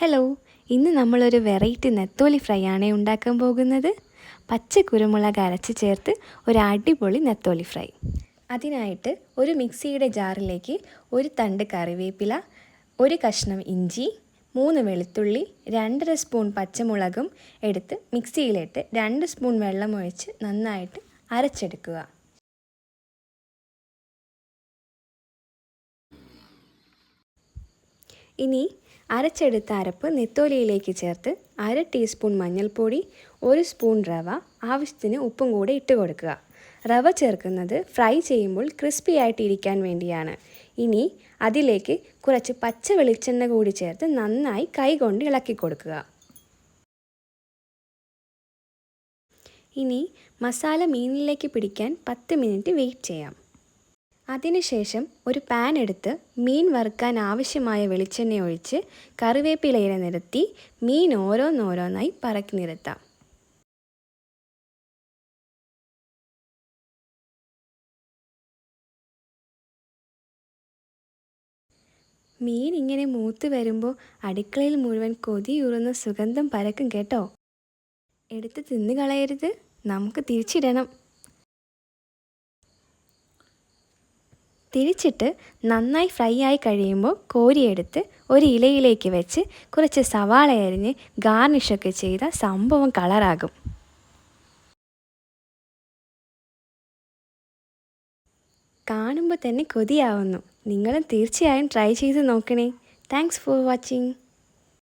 Hello, ഇന്ന് നമ്മളൊരു variety നെത്തോലി ഫ്രൈ ആണ് ഉണ്ടാക്കാൻ പോകുന്നത്. പച്ച കുരുമുളക് അരച്ച് ചേർത്ത് ഒരു അടിപൊളി നെത്തോലി ഫ്രൈ. അതിനായിട്ട് ഒരു മിക്സിയുടെ ജാറിലേക്ക് ഒരു തണ്ട് കറിവേപ്പില, ഒരു കഷ്ണം ഇഞ്ചി, 3 വെളുത്തുള്ളി, 2.5 സ്പൂൺ പച്ചമുളകും എടുത്ത് മിക്സിയിലിട്ട് 2 സ്പൂൺ വെള്ളമൊഴിച്ച് നന്നായിട്ട് അരച്ചെടുക്കുക. ഇനി അരച്ചെടുത്ത അരപ്പ് നെത്തോലിയിലേക്ക് ചേർത്ത് 1/2 ടീസ്പൂൺ മഞ്ഞൾപ്പൊടി, 1 സ്പൂൺ റവ, ആവശ്യത്തിന് ഉപ്പും കൂടെ ഇട്ട് കൊടുക്കുക. റവ ചേർക്കുന്നത് ഫ്രൈ ചെയ്യുമ്പോൾ ക്രിസ്പി ആയിട്ട് ഇരിക്കാൻ വേണ്ടിയാണ്. ഇനി അതിലേക്ക് കുറച്ച് പച്ച വെളിച്ചെണ്ണ കൂടി ചേർത്ത് നന്നായി കൈകൊണ്ട് ഇളക്കി കൊടുക്കുക. ഇനി മസാല മീനിലേക്ക് പിടിക്കാൻ 10 മിനിറ്റ് വെയിറ്റ് ചെയ്യാം. അതിനുശേഷം ഒരു പാൻ എടുത്ത് മീൻ വറുക്കാൻ ആവശ്യമായ വെളിച്ചെണ്ണ ഒഴിച്ച് കറിവേപ്പിലയില നിരത്തി മീൻ ഓരോന്നോരോന്നായി പറക്കി നിരത്താം. മീൻ ഇങ്ങനെ മൂത്ത് വരുമ്പോൾ അടുക്കളയിൽ മുഴുവൻ കൊതിയൂറുന്ന സുഗന്ധം പരക്കും കേട്ടോ. എടുത്ത് തിന്നു കളയരുത്, നമുക്ക് തിരിച്ചിടണം. തിരിച്ചിട്ട് നന്നായി ഫ്രൈ ആയി കഴിയുമ്പോൾ കോരിയെടുത്ത് ഒരു ഇലയിലേക്ക് വെച്ച് കുറച്ച് സവാള അരിഞ്ഞ് ഗാർണിഷൊക്കെ ചെയ്താൽ സംഭവം കളറാകും. കാണുമ്പോൾ തന്നെ കൊതിയാവുന്നു. നിങ്ങളും തീർച്ചയായും ട്രൈ ചെയ്ത് നോക്കണേ. Thanks for watching.